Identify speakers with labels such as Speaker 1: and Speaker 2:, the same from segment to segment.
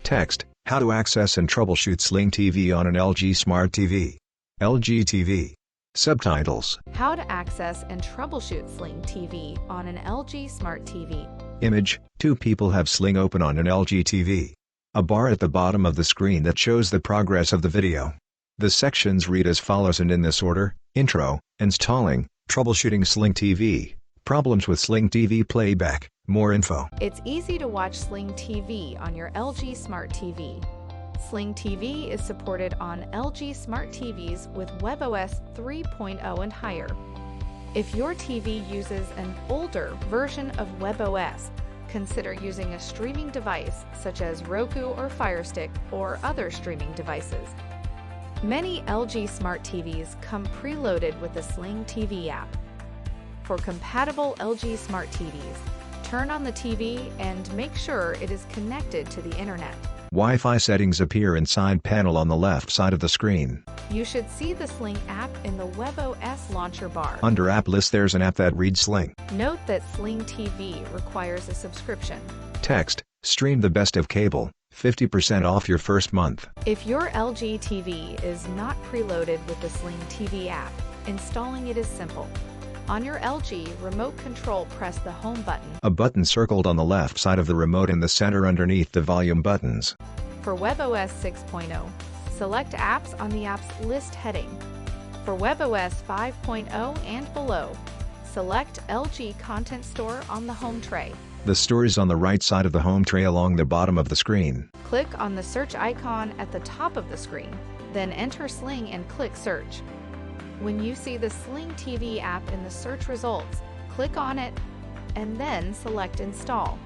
Speaker 1: Text: How to access and troubleshoot Sling TV on an LG Smart TV. LG TV. Subtitles.
Speaker 2: How to access and troubleshoot Sling TV on an LG Smart TV.
Speaker 1: Image: Two people have Sling open on an LG TV. A bar at the bottom of the screen that shows the progress of the video. The sections read as follows and in this order: Intro, Installing, Troubleshooting Sling TV, Problems with Sling TV Playback, More info.
Speaker 2: It's easy to watch Sling TV on your LG Smart TV. Sling TV is supported on LG Smart TVs with WebOS 3.0 and higher. If your TV uses an older version of WebOS, consider using a streaming device such as Roku or Fire Stick or other streaming devices. Many LG Smart TVs come preloaded with the Sling TV app. For compatible LG Smart TVs, turn on the TV and make sure it is connected to the internet.
Speaker 1: Wi-Fi settings appear inside panel on the left side of the screen.
Speaker 2: You should see the Sling app in the WebOS launcher bar.
Speaker 1: Under App List there's an app that reads Sling.
Speaker 2: Note that Sling TV requires a subscription.
Speaker 1: Text: Stream the best of cable, 50% off your first month.
Speaker 2: If your LG TV is not preloaded with the Sling TV app, installing it is simple. On your LG remote control, press the home button.
Speaker 1: A button circled on the left side of the remote in the center underneath the volume buttons.
Speaker 2: For WebOS 6.0, select Apps on the Apps List heading. For WebOS 5.0 and below, select LG Content Store on the home tray.
Speaker 1: The store is on the right side of the home tray along the bottom of the screen.
Speaker 2: Click on the search icon at the top of the screen, then enter Sling and click Search. When you see the Sling TV app in the search results, click on it and then select Install.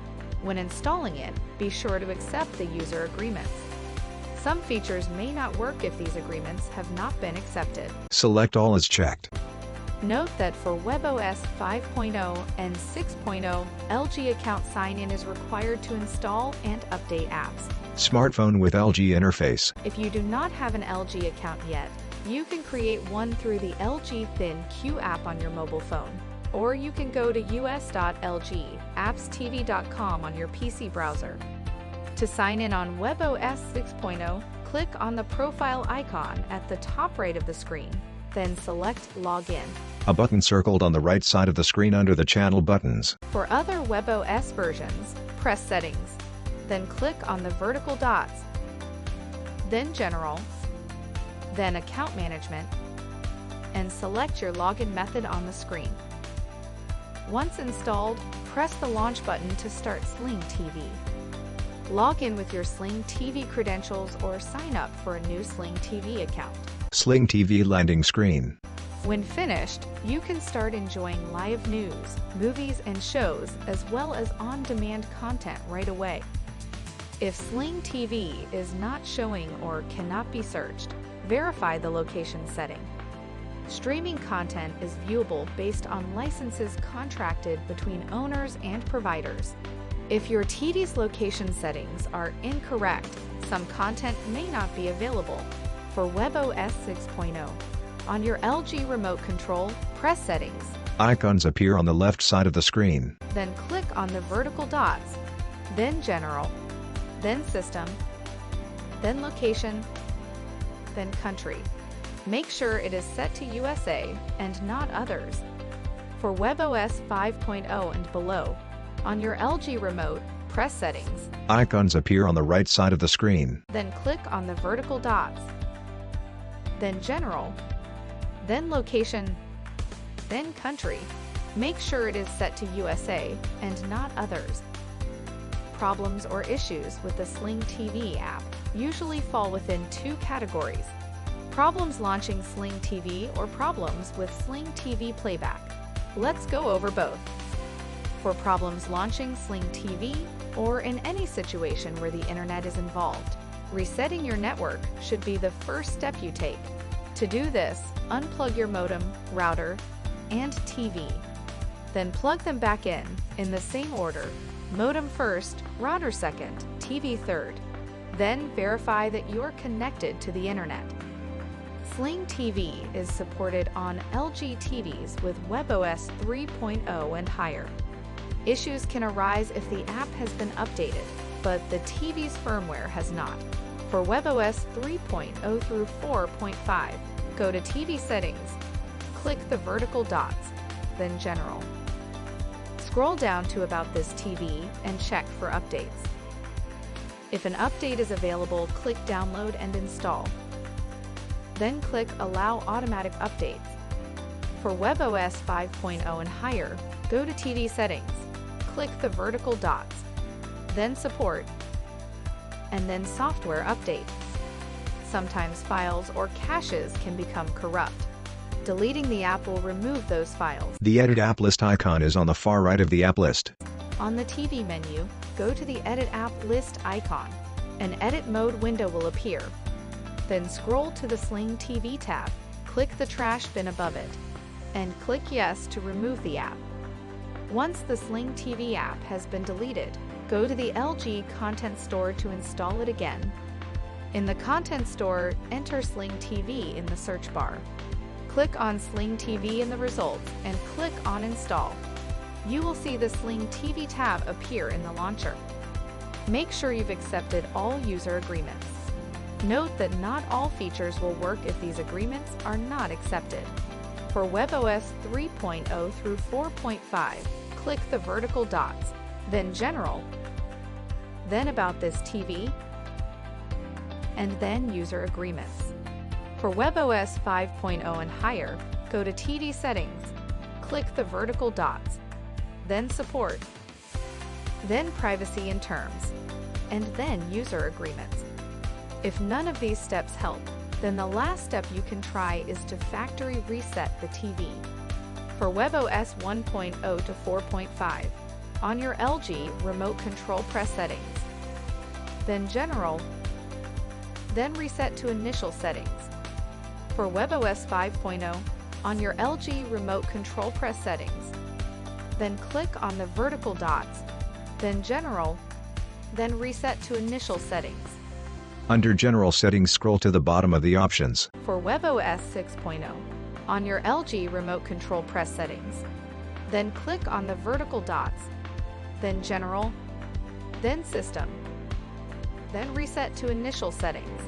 Speaker 2: When installing it, be sure to accept the user agreements. Some features may not work if these agreements have not been accepted.
Speaker 1: Select All as checked.
Speaker 2: Note that for WebOS 5.0 and 6.0, LG account sign-in is required to install and update apps.
Speaker 1: Smartphone with LG interface.
Speaker 2: If you do not have an LG account yet, you can create one through the LG ThinQ app on your mobile phone, or you can go to us.lgappstv.com on your PC browser. To sign in on WebOS 6.0, click on the profile icon at the top right of the screen, then select Login.
Speaker 1: A button circled on the right side of the screen under the channel buttons.
Speaker 2: For other WebOS versions, press Settings, then click on the vertical dots, then General, then Account Management, and select your login method on the screen. Once installed, press the launch button to start Sling TV. Log in with your Sling TV credentials or sign up for a new Sling TV account.
Speaker 1: Sling TV landing screen.
Speaker 2: When finished, you can start enjoying live news, movies, and shows, as well as on-demand content right away. If Sling TV is not showing or cannot be searched, verify the location setting. Streaming content is viewable based on licenses contracted between owners and providers. If your TV's location settings are incorrect, some content may not be available. For WebOS 6.0, on your LG remote control, press Settings.
Speaker 1: Icons appear on the left side of the screen.
Speaker 2: Then click on the vertical dots, then General, then System, then Location, then Country. Make sure it is set to USA and not others. For WebOS 5.0 and below, on your LG remote, press Settings.
Speaker 1: Icons appear on the right side of the screen.
Speaker 2: Then click on the vertical dots, then General, then Location, then Country. Make sure it is set to USA and not others. Problems or issues with the Sling TV app usually fall within two categories: problems launching Sling TV or problems with Sling TV playback. Let's go over both. For problems launching Sling TV, or in any situation where the internet is involved, resetting your network should be the first step you take. To do this, unplug your modem, router, and TV. Then plug them back in the same order: modem first, router second, TV third. Then verify that you're connected to the internet. Sling TV is supported on LG TVs with WebOS 3.0 and higher. Issues can arise if the app has been updated. but the TV's firmware has not. For WebOS 3.0 through 4.5, go to TV Settings, click the vertical dots, then General. Scroll down to About this TV and check for updates. If an update is available, click Download and Install. Then click Allow Automatic Updates. For WebOS 5.0 and higher, go to TV Settings, click the vertical dots, then Support, and then Software Updates. Sometimes files or caches can become corrupt. Deleting the app will remove those files.
Speaker 1: The Edit App List icon is on the far right of the app list.
Speaker 2: On the TV menu, go to the Edit App List icon. An Edit Mode window will appear. Then scroll to the Sling TV tab, click the trash bin above it, and click Yes to remove the app. Once the Sling TV app has been deleted, go to the LG Content Store to install it again. In the Content Store, enter Sling TV in the search bar. Click on Sling TV in the results and click on Install. You will see the Sling TV tab appear in the launcher. Make sure you've accepted all user agreements. Note that not all features will work if these agreements are not accepted. For WebOS 3.0 through 4.5, click the vertical dots, then General, then About this TV, and then User Agreements. For WebOS 5.0 and higher, go to TV Settings, click the vertical dots, then Support, then Privacy and Terms, and then User Agreements. If none of these steps help, then the last step you can try is to factory reset the TV. For WebOS 1.0 to 4.5, on your LG remote control, press Settings, then General, then Reset to Initial Settings. For WebOS 5.0, on your LG remote control, press Settings, then click on the vertical dots, then General, then Reset to Initial Settings.
Speaker 1: Under General Settings, scroll to the bottom of the options.
Speaker 2: For WebOS 6.0, on your LG remote control, press Settings, then click on the vertical dots, then General, then System, then Reset to Initial Settings.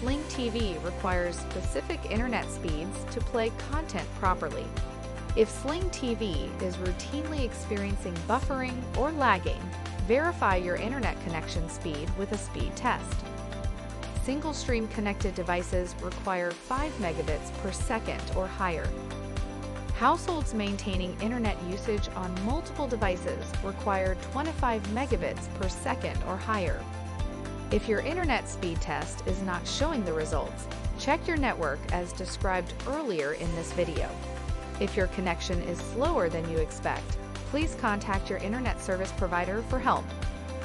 Speaker 2: Sling TV requires specific internet speeds to play content properly. If Sling TV is routinely experiencing buffering or lagging, verify your internet connection speed with a speed test. Single-stream connected devices require 5 megabits per second or higher. Households maintaining internet usage on multiple devices require 25 megabits per second or higher. If your internet speed test is not showing the results, check your network as described earlier in this video. If your connection is slower than you expect, please contact your internet service provider for help.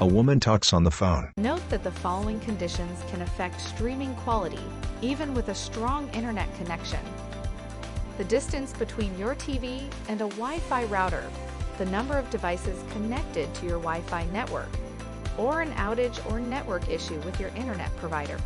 Speaker 1: A woman talks on the phone.
Speaker 2: Note that the following conditions can affect streaming quality, even with a strong internet connection: the distance between your TV and a Wi-Fi router, the number of devices connected to your Wi-Fi network, or an outage or network issue with your internet provider.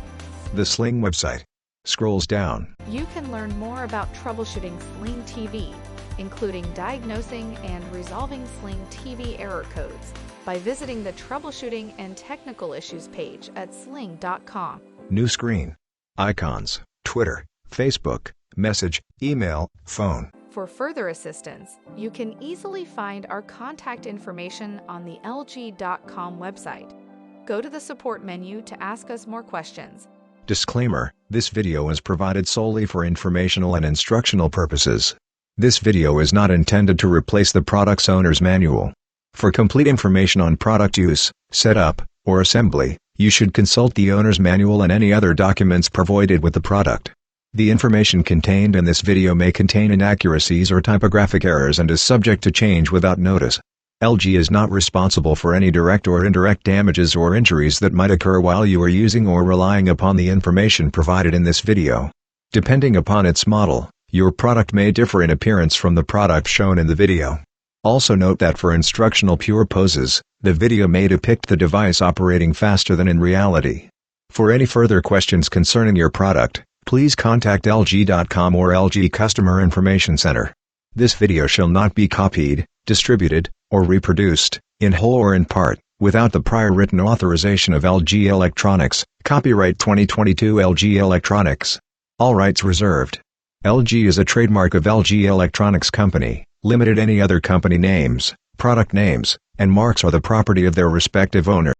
Speaker 1: The Sling website scrolls down.
Speaker 2: You can learn more about troubleshooting Sling TV, including diagnosing and resolving Sling TV error codes, by visiting the Troubleshooting and Technical Issues page at sling.com.
Speaker 1: New screen. Icons, Twitter, Facebook, message, email, phone.
Speaker 2: For further assistance, you can easily find our contact information on the LG.com website. Go to the support menu to ask us more questions.
Speaker 1: Disclaimer: this video is provided solely for informational and instructional purposes. This video is not intended to replace the product's owner's manual. For complete information on product use, setup, or assembly, you should consult the owner's manual and any other documents provided with the product. The information contained in this video may contain inaccuracies or typographic errors and is subject to change without notice. LG is not responsible for any direct or indirect damages or injuries that might occur while you are using or relying upon the information provided in this video. Depending upon its model, your product may differ in appearance from the product shown in the video. Also note that for instructional purposes, the video may depict the device operating faster than in reality. For any further questions concerning your product, please contact LG.com or LG Customer Information Center. This video shall not be copied, distributed, or reproduced, in whole or in part, without the prior written authorization of LG Electronics, copyright 2022 LG Electronics. All rights reserved. LG is a trademark of LG Electronics Company, Limited. Any other company names, product names, and marks are the property of their respective owners.